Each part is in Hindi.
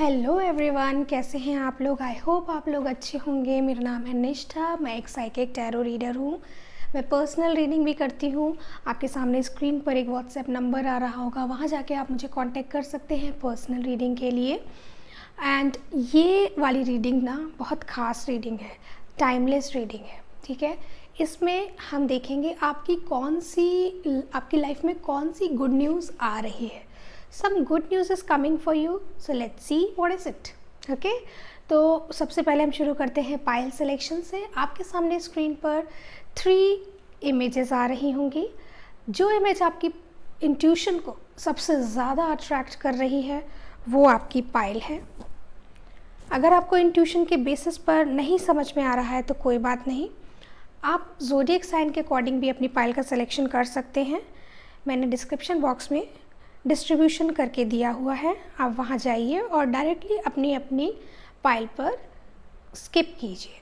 हेलो एवरीवन, कैसे हैं आप लोग। आई होप आप लोग अच्छे होंगे। मेरा नाम है निष्ठा, मैं एक साइकिक टैरो रीडर हूँ। मैं पर्सनल रीडिंग भी करती हूँ। आपके सामने स्क्रीन पर एक व्हाट्सएप नंबर आ रहा होगा, वहाँ जाके आप मुझे कांटेक्ट कर सकते हैं पर्सनल रीडिंग के लिए। एंड ये वाली रीडिंग ना बहुत ख़ास रीडिंग है, टाइमलेस रीडिंग है, ठीक है। इसमें हम देखेंगे आपकी लाइफ में कौन सी गुड न्यूज़ आ रही है। Some good news is coming for you, so let's see what is it. Okay? तो सबसे पहले हम शुरू करते हैं पाइल सिलेक्शन से। आपके सामने स्क्रीन पर 3 इमेजेस आ रही होंगी। जो इमेज आपकी इंट्यूशन को सबसे ज़्यादा अट्रैक्ट कर रही है वो आपकी पाइल है। अगर आपको इंट्यूशन के बेसिस पर नहीं समझ में आ रहा है तो कोई बात नहीं, आप ज़ोडिएक साइन के अकॉर्डिंग भी अपनी पाइल का सिलेक्शन कर सकते हैं। मैंने डिस्क्रिप्शन बॉक्स में डिस्ट्रीब्यूशन करके दिया हुआ है, आप वहाँ जाइए और डायरेक्टली अपनी अपनी पाइल पर स्किप कीजिए।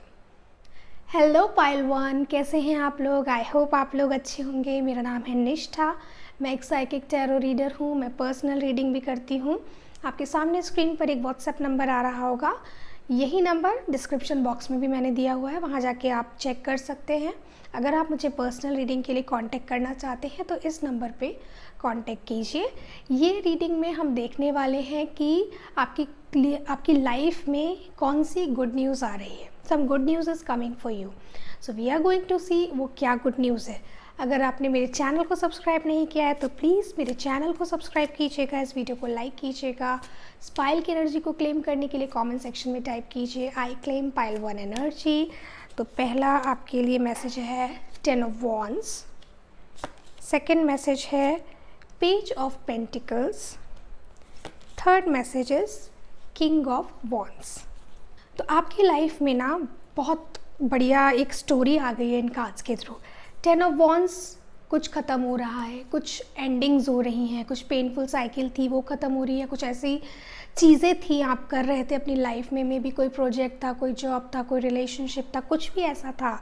हेलो पाइल 1, कैसे हैं आप लोग। आई होप आप लोग अच्छे होंगे। मेरा नाम है निष्ठा, मैं एक साइकिक टैरो रीडर हूँ। मैं पर्सनल रीडिंग भी करती हूँ। आपके सामने स्क्रीन पर एक व्हाट्सएप नंबर आ रहा होगा, यही नंबर डिस्क्रिप्शन बॉक्स में भी मैंने दिया हुआ है, वहाँ जाके आप चेक कर सकते हैं। अगर आप मुझे पर्सनल रीडिंग के लिए कांटेक्ट करना चाहते हैं तो इस नंबर पे कांटेक्ट कीजिए। ये रीडिंग में हम देखने वाले हैं कि आपकी लाइफ में कौन सी गुड न्यूज़ आ रही है। Some good news is coming for you, so we are going to see वो क्या गुड न्यूज़ है। अगर आपने मेरे चैनल को सब्सक्राइब नहीं किया है तो प्लीज़ मेरे चैनल को सब्सक्राइब कीजिएगा, इस वीडियो को लाइक कीजिएगा। पाइल की एनर्जी को क्लेम करने के लिए कमेंट सेक्शन में टाइप कीजिए आई क्लेम पाइल 1 एनर्जी। तो पहला आपके लिए मैसेज है 10 ऑफ वॉन्ड्स, सेकंड मैसेज है page of pentacles, third message is king of wands. तो आपकी लाइफ में ना बहुत बढ़िया एक स्टोरी आ गई है इन कार्ड्स के थ्रू। 10 ऑफ वॉन्ड्स, कुछ ख़त्म हो रहा है, कुछ एंडिंग्स हो रही हैं, कुछ पेनफुल साइकिल थी वो ख़त्म हो रही है, कुछ ऐसी चीज़ें थी आप कर रहे थे अपनी लाइफ में, मे बी कोई प्रोजेक्ट था, कोई जॉब था, कोई रिलेशनशिप था, कुछ भी ऐसा था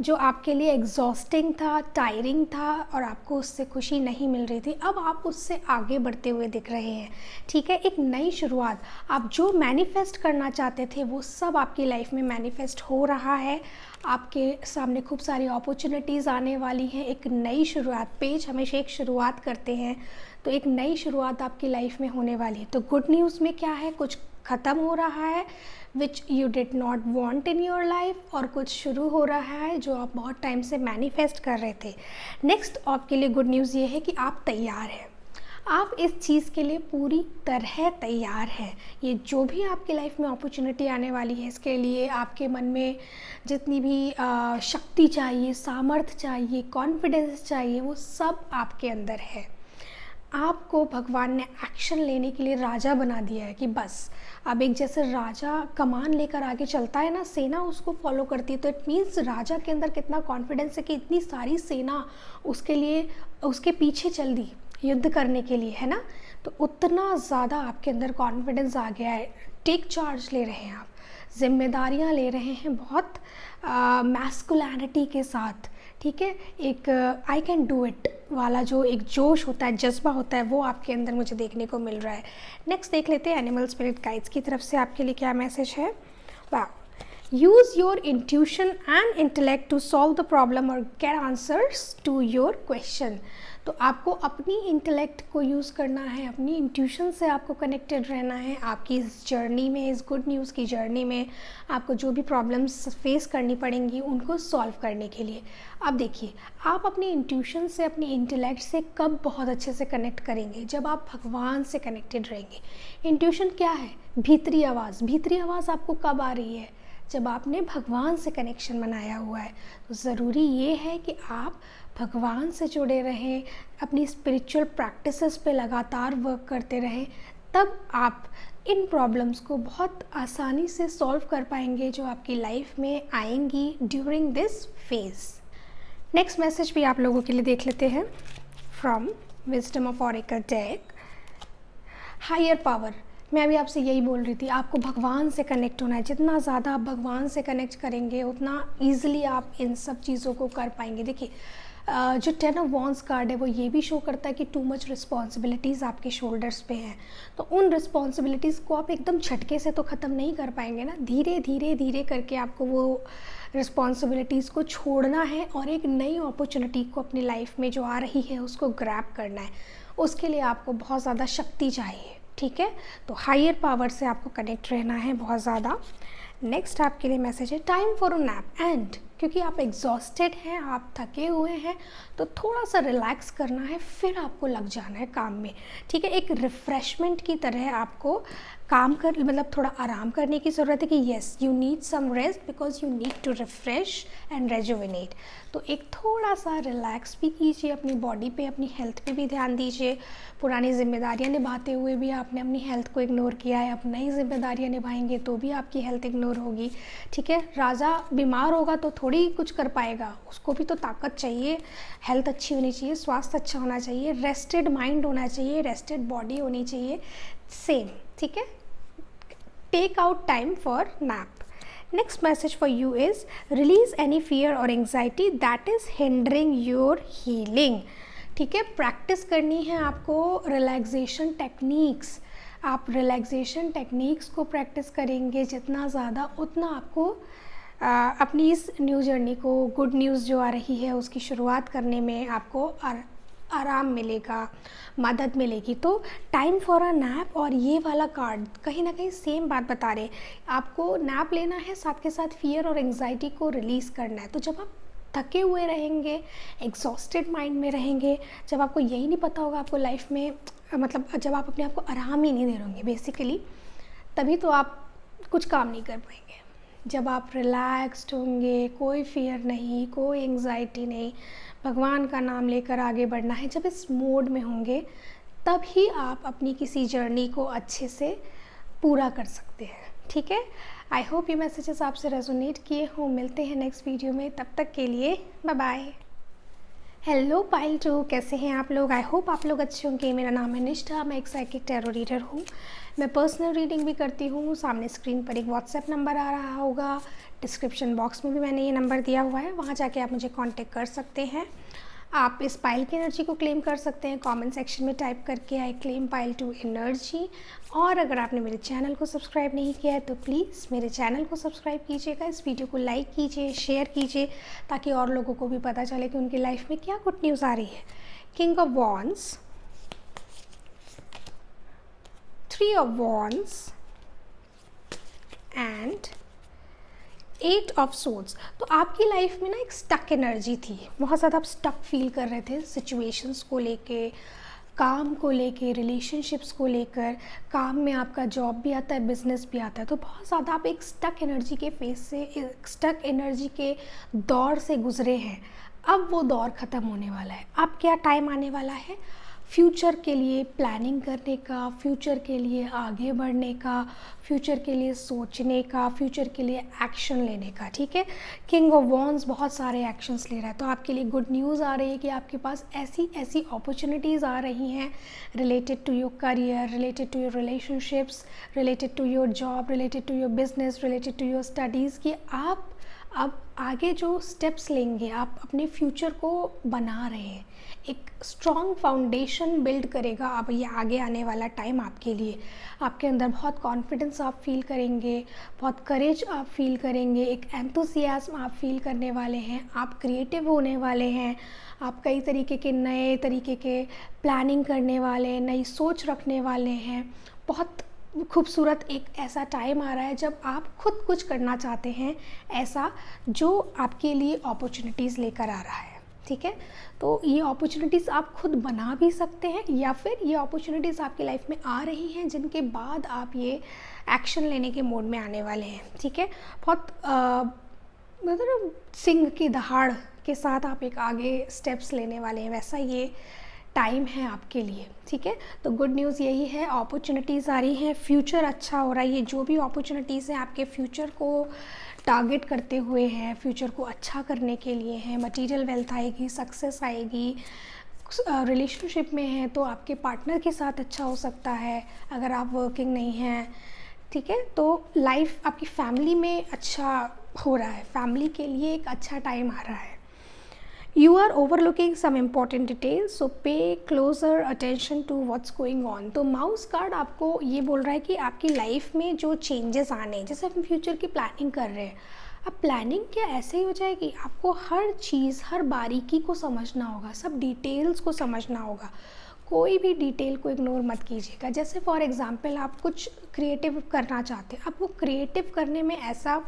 जो आपके लिए एग्जॉस्टिंग था, टायरिंग था और आपको उससे खुशी नहीं मिल रही थी। अब आप उससे आगे बढ़ते हुए दिख रहे हैं, ठीक है। एक नई शुरुआत, आप जो मैनिफेस्ट करना चाहते थे वो सब आपकी लाइफ में मैनिफेस्ट हो रहा है। आपके सामने खूब सारी अपॉर्चुनिटीज़ आने वाली हैं। एक नई शुरुआत, पेज हमेशा एक शुरुआत करते हैं, तो एक नई शुरुआत आपकी लाइफ में होने वाली है। तो गुड न्यूज़ में क्या है, कुछ ख़त्म हो रहा है which you did not want in your life, और कुछ शुरू हो रहा है जो आप बहुत टाइम से मैनिफेस्ट कर रहे थे। नेक्स्ट आपके लिए गुड न्यूज़ ये है कि आप तैयार हैं, आप इस चीज़ के लिए पूरी तरह तैयार हैं। ये जो भी आपकी लाइफ में अपॉर्चुनिटी आने वाली है, इसके लिए आपके मन में जितनी भी शक्ति चाहिए, सामर्थ्य चाहिए, कॉन्फिडेंस चाहिए, वो सब आपके अंदर है। आपको भगवान ने एक्शन लेने के लिए राजा बना दिया है कि बस अब एक जैसे राजा कमान लेकर आगे चलता है ना, सेना उसको फॉलो करती है, तो इट मीन्स राजा के अंदर कितना कॉन्फिडेंस है कि इतनी सारी सेना उसके लिए उसके पीछे चल दी युद्ध करने के लिए, है ना। तो उतना ज़्यादा आपके अंदर कॉन्फिडेंस आ गया है। टेक चार्ज ले रहे हैं आप, जिम्मेदारियां ले रहे हैं बहुत मैस्कुलिनिटी के साथ, ठीक है। एक आई कैन डू इट वाला जो एक जोश होता है, जज्बा होता है, वो आपके अंदर मुझे देखने को मिल रहा है। नेक्स्ट देख लेते हैं एनिमल स्पिरिट गाइड्स की तरफ से आपके लिए क्या मैसेज है। वाह, use your intuition and intellect to solve the problem और get answers to your question. तो आपको अपनी इंटेलेक्ट को यूज़ करना है, अपनी इंट्यूशन से आपको कनेक्टेड रहना है। आपकी इस जर्नी में, इस गुड न्यूज़ की जर्नी में आपको जो भी प्रॉब्लम्स फेस करनी पड़ेंगी उनको सॉल्व करने के लिए। अब देखिए, आप अपनी इंट्यूशन से, अपनी इंटेलेक्ट से कब बहुत अच्छे से कनेक्ट करेंगे, जब आप भगवान से कनेक्टेड रहेंगे। इंट्यूशन क्या है, भीतरी आवाज़। भीतरी आवाज़ आपको कब आ रही है, जब आपने भगवान से कनेक्शन बनाया हुआ है। तो ज़रूरी ये है कि आप भगवान से जुड़े रहें, अपनी स्पिरिचुअल प्रैक्टिसेस पे लगातार वर्क करते रहें, तब आप इन प्रॉब्लम्स को बहुत आसानी से सॉल्व कर पाएंगे जो आपकी लाइफ में आएंगी during this phase. Next message भी आप लोगों के लिए देख लेते हैं from wisdom of oracle deck. Higher power, मैं अभी आपसे यही बोल रही थी, आपको भगवान से कनेक्ट होना है। जितना ज़्यादा आप भगवान से कनेक्ट करेंगे उतना ईजिली आप इन सब चीज़ों को कर पाएंगे। देखिए, जो 10 ऑफ वॉन्ड्स कार्ड है वो ये भी शो करता है कि टू मच रिस्पॉन्सिबिलिटीज़ आपके शोल्डर्स पे हैं। तो उन रिस्पॉन्सिबिलिटीज़ को आप एकदम झटके से तो ख़त्म नहीं कर पाएंगे ना, धीरे धीरे धीरे करके आपको वो रिस्पॉन्सिबिलिटीज़ को छोड़ना है और एक नई अपॉर्चुनिटी को अपनी लाइफ में जो आ रही है उसको ग्रैब करना है। उसके लिए आपको बहुत ज़्यादा शक्ति चाहिए, ठीक है। तो हायर पावर से आपको कनेक्ट रहना है बहुत ज़्यादा। नेक्स्ट आपके लिए मैसेज है time for a nap and, क्योंकि आप एग्जॉस्टेड हैं, आप थके हुए हैं, तो थोड़ा सा रिलैक्स करना है, फिर आपको लग जाना है काम में, ठीक है। एक रिफ़्रेशमेंट की तरह आपको काम कर, मतलब थोड़ा आराम करने की ज़रूरत है कि yes you need some rest because you need to refresh and rejuvenate. तो एक थोड़ा सा रिलैक्स भी कीजिए अपनी बॉडी पे, अपनी हेल्थ पे भी ध्यान दीजिए। पुरानी जिम्मेदारियां निभाते हुए भी आपने अपनी हेल्थ को इग्नोर किया है, अब नई जिम्मेदारियां निभाएंगे तो भी आपकी हेल्थ इग्नोर होगी, ठीक है। राजा बीमार होगा तो थोड़ी कुछ कर पाएगा, उसको भी तो ताकत चाहिए, हेल्थ अच्छी होनी चाहिए, स्वास्थ्य अच्छा होना चाहिए, रेस्टेड माइंड होना चाहिए, रेस्टेड बॉडी होनी चाहिए, सेम, ठीक है। Take out time for nap. Next message for you is release any fear और anxiety that is hindering your healing, ठीक है। प्रैक्टिस करनी है आपको रिलैक्सेशन टेक्निक्स। आप रिलैक्सेशन टेक्निक्स को प्रैक्टिस करेंगे जितना ज़्यादा, उतना आपको अपनी इस न्यू जर्नी को, गुड न्यूज़ जो आ रही है उसकी शुरुआत करने में आपको आराम मिलेगा, मदद मिलेगी। तो टाइम फॉर अ नैप और ये वाला कार्ड कहीं ना कहीं सेम बात बता रहे, आपको नैप लेना है, साथ के साथ फियर और एंग्जाइटी को रिलीज़ करना है। तो जब आप थके हुए रहेंगे, एग्जॉस्टेड माइंड में रहेंगे, जब आपको यही नहीं पता होगा आपको लाइफ में, मतलब जब आप अपने आप को आराम ही नहीं दे रहे बेसिकली, तभी तो आप कुछ काम नहीं कर पाएंगे। जब आप रिलैक्स्ड होंगे, कोई फियर नहीं, कोई एंग्जाइटी नहीं, भगवान का नाम लेकर आगे बढ़ना है, जब इस मोड में होंगे तब ही आप अपनी किसी जर्नी को अच्छे से पूरा कर सकते हैं, ठीक है। आई होप ये मैसेजेस आपसे रेजोनेट किए हों। मिलते हैं नेक्स्ट वीडियो में, तब तक के लिए बाय बाय। हेलो पाइल 2, कैसे हैं आप लोग? आई होप आप लोग अच्छे होंगे। मेरा नाम है निष्ठा, मैं एक साइकिक टैरो रीडर हूँ। मैं पर्सनल रीडिंग भी करती हूँ। सामने स्क्रीन पर एक व्हाट्सएप नंबर आ रहा होगा, डिस्क्रिप्शन बॉक्स में भी मैंने ये नंबर दिया हुआ है, वहाँ जाके आप मुझे कांटेक्ट कर सकते हैं। आप इस पाइल की एनर्जी को क्लेम कर सकते हैं कमेंट सेक्शन में टाइप करके आई क्लेम पाइल 2 एनर्जी। और अगर आपने मेरे चैनल को सब्सक्राइब नहीं किया है तो प्लीज़ मेरे चैनल को सब्सक्राइब कीजिएगा, इस वीडियो को लाइक कीजिए, शेयर कीजिए, ताकि और लोगों को भी पता चले कि उनकी लाइफ में क्या गुड न्यूज़ आ रही है। King of wands, 3 of wands and 8 of swords. तो आपकी लाइफ में ना एक स्टक एनर्जी थी, बहुत ज़्यादा आप स्टक फील कर रहे थे सिचुएशंस को लेके, काम को लेके, रिलेशनशिप्स को लेकर। काम में आपका जॉब भी आता है, बिजनेस भी आता है, तो बहुत ज़्यादा आप एक स्टक एनर्जी के फेस से, एक स्टक एनर्जी के दौर से गुजरे हैं। अब वो दौर ख़त्म होने वाला है। अब क्या टाइम आने वाला है फ्यूचर के लिए प्लानिंग करने का, फ्यूचर के लिए आगे बढ़ने का, फ्यूचर के लिए सोचने का, फ्यूचर के लिए एक्शन लेने का, ठीक है। किंग ऑफ वॉन्ड्स बहुत सारे एक्शंस ले रहा है, तो आपके लिए गुड न्यूज़ आ रही है कि आपके पास ऐसी ऐसी अपॉर्चुनिटीज़ आ रही हैं related to your career, related to your relationships, related to your job, related to your business, related to your studies, कि आप अब आगे जो स्टेप्स लेंगे, आप अपने फ्यूचर को बना रहे हैं, एक स्ट्रॉन्ग फाउंडेशन बिल्ड करेगा अब ये आगे आने वाला टाइम आपके लिए। आपके अंदर बहुत कॉन्फिडेंस आप फील करेंगे, बहुत करेज आप फील करेंगे, एक एंथुसियाज्म आप फील करने वाले हैं, आप क्रिएटिव होने वाले हैं, आप कई तरीके के नए तरीके के प्लानिंग करने वाले हैं, नई सोच रखने वाले हैं। बहुत खूबसूरत एक ऐसा टाइम आ रहा है जब आप खुद कुछ करना चाहते हैं, ऐसा जो आपके लिए अपॉर्चुनिटीज़ लेकर आ रहा है, ठीक है। तो ये अपॉर्चुनिटीज़ आप खुद बना भी सकते हैं, या फिर ये अपॉर्चुनिटीज़ आपकी लाइफ में आ रही हैं जिनके बाद आप ये एक्शन लेने के मोड में आने वाले हैं, ठीक है। बहुत मतलब सिंह की दहाड़ के साथ आप एक आगे स्टेप्स लेने वाले हैं, वैसा ये टाइम है आपके लिए, ठीक है। तो गुड न्यूज़ यही है, अपॉर्चुनिटीज़ आ रही हैं, फ्यूचर अच्छा हो रहा है। ये जो भी अपॉर्चुनिटीज़ हैं आपके फ्यूचर को टारगेट करते हुए हैं, फ्यूचर को अच्छा करने के लिए हैं। मटेरियल वेल्थ आएगी, सक्सेस आएगी। रिलेशनशिप में हैं तो आपके पार्टनर के साथ अच्छा हो सकता है, अगर आप वर्किंग नहीं हैं, ठीक है। तो लाइफ आपकी फैमिली में अच्छा हो रहा है, फैमिली के लिए एक अच्छा टाइम आ रहा है। You are overlooking some important details, so pay closer attention to what's going on. तो माउस कार्ड आपको ये बोल रहा है कि आपकी लाइफ में जो चेंजेस आने, जैसे हम फ्यूचर की प्लानिंग कर रहे हैं, अब प्लानिंग क्या ऐसे ही हो जाएगी, आपको हर चीज़, हर बारीकी को समझना होगा, सब डिटेल्स को समझना होगा, कोई भी डिटेल को इग्नोर मत कीजिएगा। जैसे फॉर एग्जांपल आप कुछ क्रिएटिव करना चाहते हैं, आप वो क्रिएटिव करने में ऐसा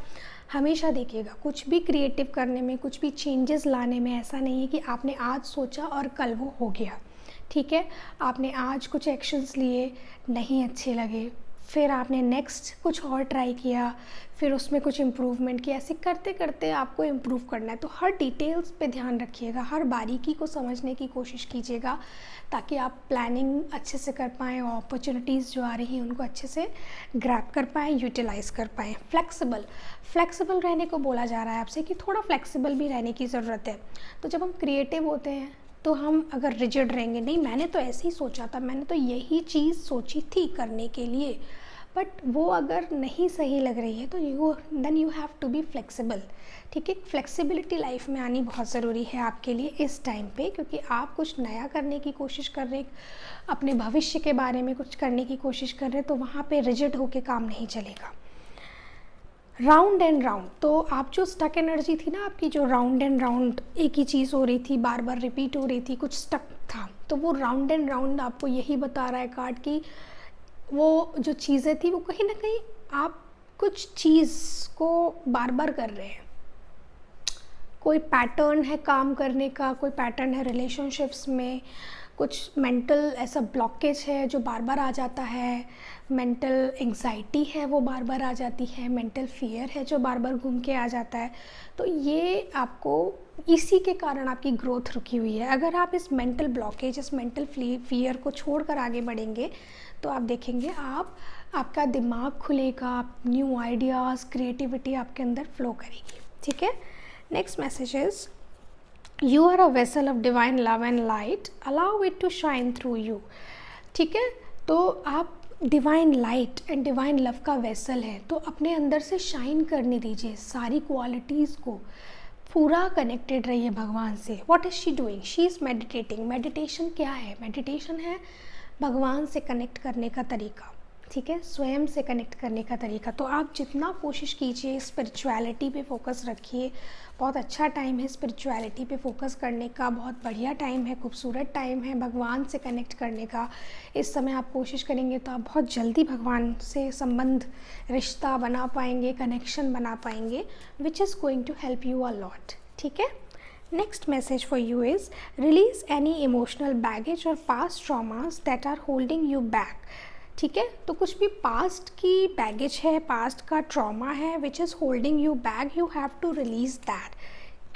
हमेशा देखिएगा, कुछ भी क्रिएटिव करने में, कुछ भी चेंजेस लाने में ऐसा नहीं है कि आपने आज सोचा और कल वो हो गया। ठीक है, आपने आज कुछ एक्शंस लिए, नहीं अच्छे लगे, फिर आपने नेक्स्ट कुछ और ट्राई किया, फिर उसमें कुछ इम्प्रूवमेंट किया, ऐसे करते करते आपको इम्प्रूव करना है। तो हर डिटेल्स पे ध्यान रखिएगा, हर बारीकी को समझने की कोशिश कीजिएगा, ताकि आप प्लानिंग अच्छे से कर पाएँ और अपॉर्चुनिटीज़ जो आ रही हैं उनको अच्छे से ग्रैब कर पाएँ, यूटिलाइज़ कर पाएँ। फ्लेक्सिबल रहने को बोला जा रहा है आपसे कि थोड़ा फ्लेक्सिबल भी रहने की ज़रूरत है। तो जब हम क्रिएटिव होते हैं तो हम अगर रिजिड रहेंगे, नहीं मैंने तो ऐसे ही सोचा था, मैंने तो यही चीज़ सोची थी करने के लिए, बट वो अगर नहीं सही लग रही है तो then you have to be flexible. ठीक है, फ्लेक्सिबिलिटी लाइफ में आनी बहुत ज़रूरी है आपके लिए इस टाइम पे, क्योंकि आप कुछ नया करने की कोशिश कर रहे हैं, अपने भविष्य के बारे में कुछ करने की कोशिश कर रहे हैं, तो वहाँ पे रिजिड होके काम नहीं चलेगा। राउंड एंड राउंड, तो आप जो स्टक एनर्जी थी ना आपकी, जो राउंड एंड राउंड एक ही चीज़ हो रही थी, बार बार रिपीट हो रही थी, कुछ स्टक था, तो वो राउंड एंड राउंड आपको यही बता रहा है कार्ड की वो जो चीज़ें थी वो कहीं ना कहीं आप कुछ चीज़ को बार बार कर रहे हैं। कोई पैटर्न है काम करने का, कोई पैटर्न है रिलेशनशिप्स में, कुछ मेंटल ऐसा ब्लॉकेज है जो बार बार आ जाता है, मेंटल एंग्जाइटी है वो बार बार आ जाती है, मेंटल फियर है जो बार बार घूम के आ जाता है। तो ये आपको इसी के कारण आपकी ग्रोथ रुकी हुई है। अगर आप इस मेंटल ब्लॉकेज, इस मेंटल फियर को छोड़कर आगे बढ़ेंगे तो आप देखेंगे आपका दिमाग खुलेगा, न्यू आइडियाज़, क्रिएटिविटी आपके अंदर फ्लो करेगी। ठीक है, next message is You are a vessel of divine love and light. Allow it to shine through you. ठीक है, तो आप divine light and divine love का वेसल है, तो अपने अंदर से शाइन करने दीजिए सारी क्वालिटीज़ को, पूरा कनेक्टेड रहिए भगवान से। What is she doing? She is meditating. Meditation क्या है? मेडिटेशन है भगवान से कनेक्ट करने का तरीका। ठीक है, स्वयं से कनेक्ट करने का तरीका। तो आप जितना कोशिश कीजिए स्पिरिचुअलिटी पे फोकस रखिए। बहुत अच्छा टाइम है स्पिरिचुअलिटी पे फोकस करने का, बहुत बढ़िया टाइम है, खूबसूरत टाइम है भगवान से कनेक्ट करने का। इस समय आप कोशिश करेंगे तो आप बहुत जल्दी भगवान से संबंध, रिश्ता बना पाएंगे, कनेक्शन बना पाएंगे, which is going to help you a lot. ठीक है, next message for you is release any emotional baggage और past traumas that are holding you back. ठीक है, तो कुछ भी पास्ट की बैगेज है, पास्ट का ट्रॉमा है which is holding you back, you have to release that.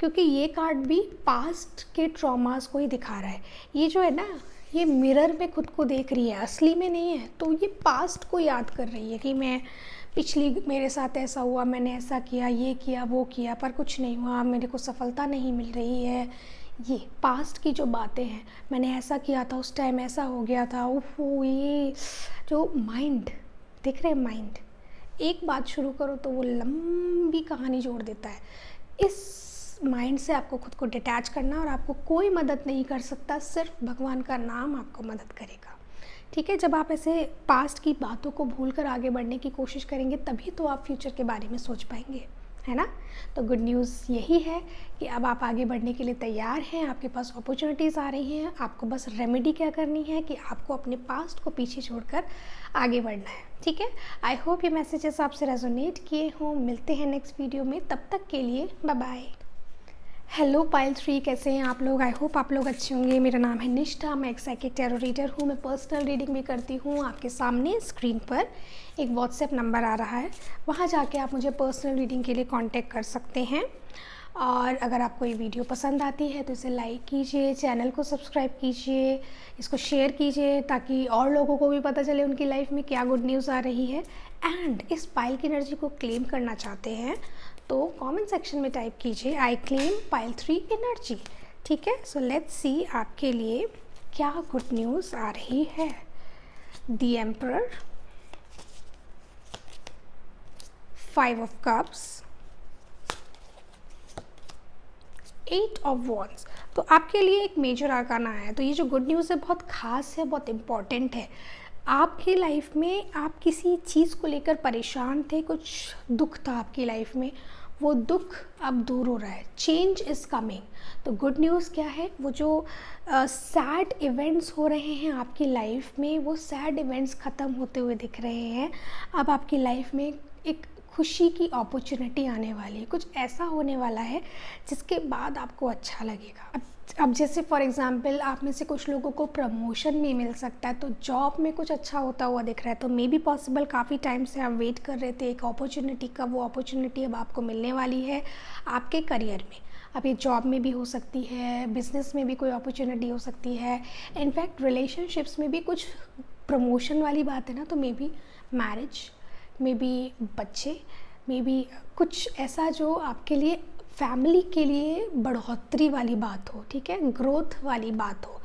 क्योंकि ये कार्ड भी पास्ट के ट्रॉमास को ही दिखा रहा है। ये जो है ना, ये मिरर में खुद को देख रही है, असली में नहीं है। तो ये पास्ट को याद कर रही है कि मैं पिछली, मेरे साथ ऐसा हुआ, मैंने ऐसा किया, ये किया, वो किया, पर कुछ नहीं हुआ, मेरे को सफलता नहीं मिल रही है। ये पास्ट की जो बातें हैं, मैंने ऐसा किया था, उस टाइम ऐसा हो गया था, ओहो, ये जो माइंड देख रहे हैं, माइंड एक बात शुरू करो तो वो लंबी कहानी जोड़ देता है। इस माइंड से आपको खुद को डिटैच करना, और आपको कोई मदद नहीं कर सकता, सिर्फ भगवान का नाम आपको मदद करेगा। ठीक है, जब आप ऐसे पास्ट की बातों को भूलकर आगे बढ़ने की कोशिश करेंगे तभी तो आप फ्यूचर के बारे में सोच पाएंगे, है ना। तो गुड न्यूज़ यही है कि अब आप आगे बढ़ने के लिए तैयार हैं, आपके पास अपॉर्चुनिटीज़ आ रही हैं। आपको बस रेमेडी क्या करनी है कि आपको अपने पास्ट को पीछे छोड़कर आगे बढ़ना है। ठीक है, आई होप ये मैसेजेस आपसे रेजोनेट किए हों। मिलते हैं नेक्स्ट वीडियो में, तब तक के लिए बाय बाय। हेलो पाइल 3, कैसे हैं आप लोग? आई होप आप लोग अच्छे होंगे। मेरा नाम है निष्ठा, मैं एक साइकिक टैरो रीडर हूँ। मैं पर्सनल रीडिंग भी करती हूँ। आपके सामने स्क्रीन पर एक व्हाट्सएप नंबर आ रहा है, वहाँ जाके आप मुझे पर्सनल रीडिंग के लिए कांटेक्ट कर सकते हैं। और अगर आपको ये वीडियो पसंद आती है तो इसे लाइक कीजिए, चैनल को सब्सक्राइब कीजिए, इसको शेयर कीजिए, ताकि और लोगों को भी पता चले उनकी लाइफ में क्या गुड न्यूज़ आ रही है। एंड इस पाइल की एनर्जी को क्लेम करना चाहते हैं तो कमेंट सेक्शन में टाइप कीजिए आई क्लेम पाइल 3 एनर्जी। ठीक है, सो लेट्स सी आपके लिए क्या गुड न्यूज़ आ रही है। The emperor, 5 of cups, 8 of wands. तो आपके लिए एक मेजर आर्काना है। तो ये जो गुड न्यूज़ है बहुत ख़ास है, बहुत इम्पॉर्टेंट है। आपकी लाइफ में आप किसी चीज़ को लेकर परेशान थे, कुछ दुख था आपकी लाइफ में, वो दुख अब दूर हो रहा है, चेंज इज़ कमिंग। तो गुड न्यूज़ क्या है, वो जो सैड इवेंट्स हो रहे हैं आपकी लाइफ में, वो सैड इवेंट्स ख़त्म होते हुए दिख रहे हैं। अब आपकी लाइफ में एक खुशी की अपॉर्चुनिटी आने वाली है, कुछ ऐसा होने वाला है जिसके बाद आपको अच्छा लगेगा। अब जैसे फॉर एग्ज़ाम्पल आप में से कुछ लोगों को प्रमोशन भी मिल सकता है, तो जॉब में कुछ अच्छा होता हुआ दिख रहा है। तो मे बी पॉसिबल काफ़ी टाइम से आप वेट कर रहे थे एक अपॉर्चुनिटी का, वो अपॉर्चुनिटी अब आपको मिलने वाली है आपके करियर में। अब ये जॉब में भी हो सकती है, बिजनेस में भी कोई अपॉर्चुनिटी हो सकती है, इनफैक्ट रिलेशनशिप्स में भी कुछ प्रमोशन वाली बात है ना। तो may be marriage, may be बच्चे, मे बी कुछ ऐसा जो आपके लिए फैमिली के लिए बढ़ोतरी वाली बात हो, ठीक है, ग्रोथ वाली बात हो।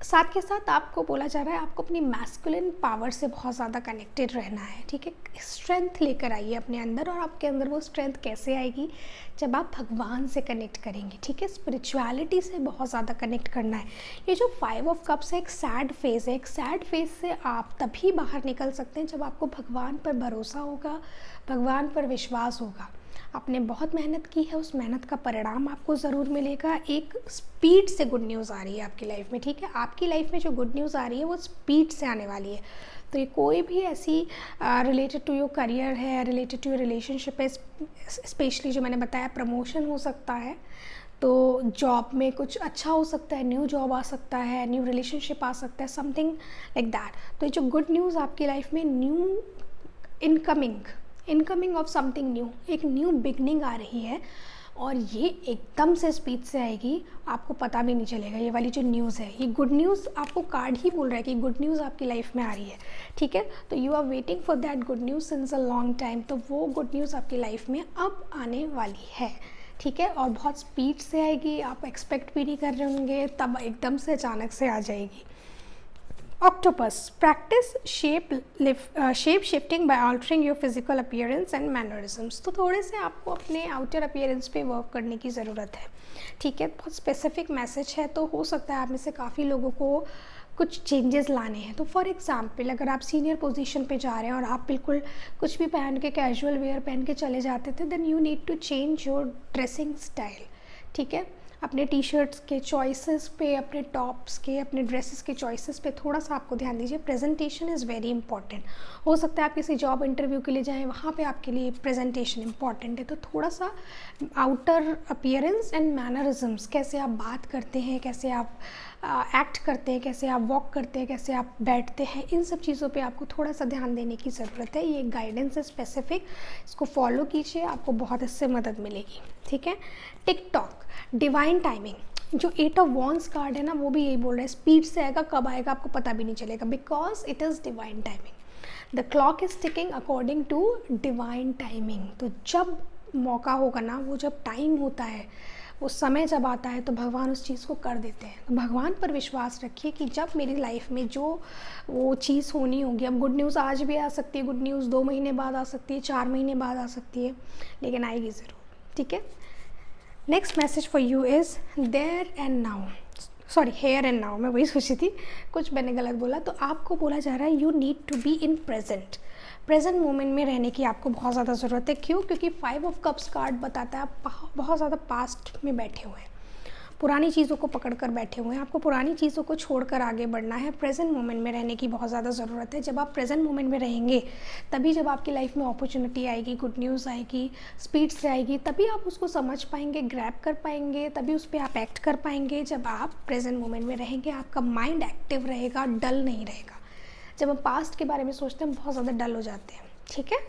साथ के साथ आपको बोला जा रहा है आपको अपनी मैस्कुलिन पावर से बहुत ज़्यादा कनेक्टेड रहना है, ठीक है। स्ट्रेंथ लेकर आइए अपने अंदर, और आपके अंदर वो स्ट्रेंथ कैसे आएगी, जब आप भगवान से कनेक्ट करेंगे, ठीक है। स्पिरिचुअलिटी से बहुत ज़्यादा कनेक्ट करना है। ये जो 5 ऑफ कप्स है एक सैड फेज़ है, एक सैड फेज़ से आप तभी बाहर निकल सकते हैं जब आपको भगवान पर भरोसा होगा, भगवान पर विश्वास होगा। आपने बहुत मेहनत की है, उस मेहनत का परिणाम आपको ज़रूर मिलेगा। एक स्पीड से गुड न्यूज़ आ रही है आपकी लाइफ में, ठीक है। आपकी लाइफ में जो गुड न्यूज़ आ रही है वो स्पीड से आने वाली है। तो ये कोई भी ऐसी रिलेटेड टू योर करियर है, रिलेटेड टू योर रिलेशनशिप है, स्पेशली जो मैंने बताया प्रमोशन हो सकता है, तो जॉब में कुछ अच्छा हो सकता है, न्यू जॉब आ सकता है, न्यू रिलेशनशिप आ सकता है, समथिंग लाइक दैट। तो ये जो गुड न्यूज़ आपकी लाइफ में new incoming of something new, एक न्यू बिगनिंग आ रही है, और ये एकदम से स्पीड से आएगी, आपको पता भी नहीं चलेगा। ये वाली जो न्यूज़ है, ये गुड न्यूज़ आपको कार्ड ही बोल रहा है कि गुड न्यूज़ आपकी लाइफ में आ रही है, ठीक है। तो you are waiting for that good news since a long time. तो वो गुड न्यूज़ आपकी लाइफ में अब आने वाली है, ठीक है, और बहुत स्पीड से आएगी, आप एक्सपेक्ट भी नहीं कर रहे होंगे, तब एकदम से अचानक से आ जाएगी। Octopus, practice shape shifting by altering your physical appearance and mannerisms। तो थोड़े से आपको अपने आउटर अपीयरेंस पे वर्क करने की ज़रूरत है, ठीक है। बहुत स्पेसिफिक मैसेज है, तो हो सकता है आप में से काफ़ी लोगों को कुछ चेंजेस लाने हैं। तो फॉर एग्जांपल अगर आप सीनियर पोजीशन पे जा रहे हैं और आप बिल्कुल कुछ भी पहन के कैजुअल वेयर पहन के चले जाते थे, then you need to change your dressing style, ठीक है। अपने टी शर्ट्स के चॉइसेस पे, अपने टॉप्स के, अपने ड्रेसेस के चॉइसेस पे थोड़ा सा आपको ध्यान दीजिए। Presentation is very important. हो सकता है आप किसी जॉब इंटरव्यू के लिए जाएं, वहाँ पे आपके लिए प्रेजेंटेशन इंपॉर्टेंट है। तो थोड़ा सा आउटर अपीयरेंस एंड मैनरिज्म्स, कैसे आप बात करते हैं, कैसे आप एक्ट करते हैं, कैसे आप वॉक करते हैं, कैसे आप बैठते हैं, इन सब चीज़ों पे आपको थोड़ा सा ध्यान देने की ज़रूरत है। ये गाइडेंस है स्पेसिफिक, इसको फॉलो कीजिए, आपको बहुत इससे मदद मिलेगी, ठीक है। टिकटॉक, डिवाइन टाइमिंग, जो 8 ऑफ वॉन्ड्स कार्ड है ना, वो भी यही बोल रहा है स्पीड से आएगा, कब आएगा आपको पता भी नहीं चलेगा, because it is divine timing. The clock is ticking according to divine timing. तो जब मौका होगा ना, वो जब टाइम होता है, वो समय जब आता है, तो भगवान उस चीज़ को कर देते हैं। तो भगवान पर विश्वास रखिए कि जब मेरी लाइफ में जो वो चीज़ होनी होगी, अब गुड न्यूज़ आज भी आ सकती है, गुड न्यूज़ 2 महीने बाद आ सकती है, 4 महीने बाद आ सकती है, लेकिन आएगी ज़रूर, ठीक है। Next message for you is there and now, sorry here and now, मैं वही सोची थी, कुछ मैंने गलत बोला। तो आपको बोला जा रहा है you need to be in present moment में रहने की आपको बहुत ज़्यादा ज़रूरत है। क्यों? क्योंकि 5 ऑफ कप्स कार्ड बताता है आप बहुत ज़्यादा पास्ट में बैठे हुए हैं, पुरानी चीज़ों को पकड़ कर बैठे हुए हैं। आपको पुरानी चीज़ों को छोड़कर आगे बढ़ना है, प्रेजेंट मोमेंट में रहने की बहुत ज़्यादा ज़रूरत है। जब आप प्रेजेंट मोमेंट में रहेंगे, तभी जब आपकी लाइफ में अपॉर्चुनिटी आएगी, गुड न्यूज़ आएगी, स्पीड से आएगी, तभी आप उसको समझ पाएंगे, ग्रैब कर पाएंगे, तभी उस पर आप एक्ट कर पाएंगे। जब आप प्रेजेंट मोमेंट में रहेंगे, आपका माइंड एक्टिव रहेगा, डल नहीं रहेगा। जब हम पास्ट के बारे में सोचते हैं, हम बहुत ज़्यादा डल हो जाते हैं, ठीक है।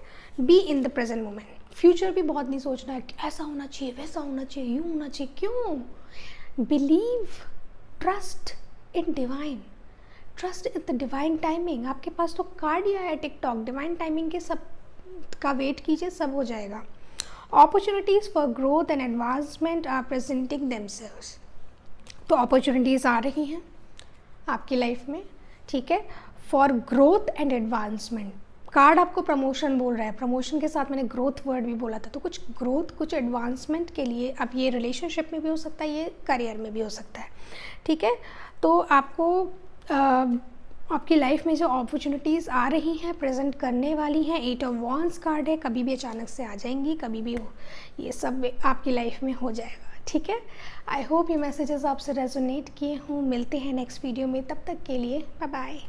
Be in the present moment. Future भी बहुत नहीं सोचना है कि ऐसा होना चाहिए, वैसा होना चाहिए, यूँ होना चाहिए। क्यों? Believe, trust in divine, trust in the divine timing. आपके पास तो कार्ड ही आया है टिकटॉक, डिवाइन टाइमिंग के सब का वेट कीजिए, सब हो जाएगा। Opportunities for growth and advancement are presenting themselves. तो अपॉर्चुनिटीज़ आ रही हैं आपकी लाइफ में, ठीक है, for growth and advancement. Card आपको प्रमोशन बोल रहा है, प्रमोशन के साथ मैंने ग्रोथ वर्ड भी बोला था, तो कुछ ग्रोथ, कुछ एडवांसमेंट के लिए अब ये रिलेशनशिप में भी हो सकता है, ये करियर में भी हो सकता है, ठीक है। तो आपको आपकी लाइफ में जो अपॉर्चुनिटीज़ आ रही हैं, प्रेजेंट करने वाली हैं, 8 ऑफ वॉन्ड्स कार्ड है, कभी भी अचानक से आ जाएंगी, कभी भी ये सब आपकी लाइफ में हो जाएगा, ठीक है। आई होप ये मैसेजेस आपसे रेजोनेट किए हों। मिलते हैं नेक्स्ट वीडियो में, तब तक के लिए बाय बाय।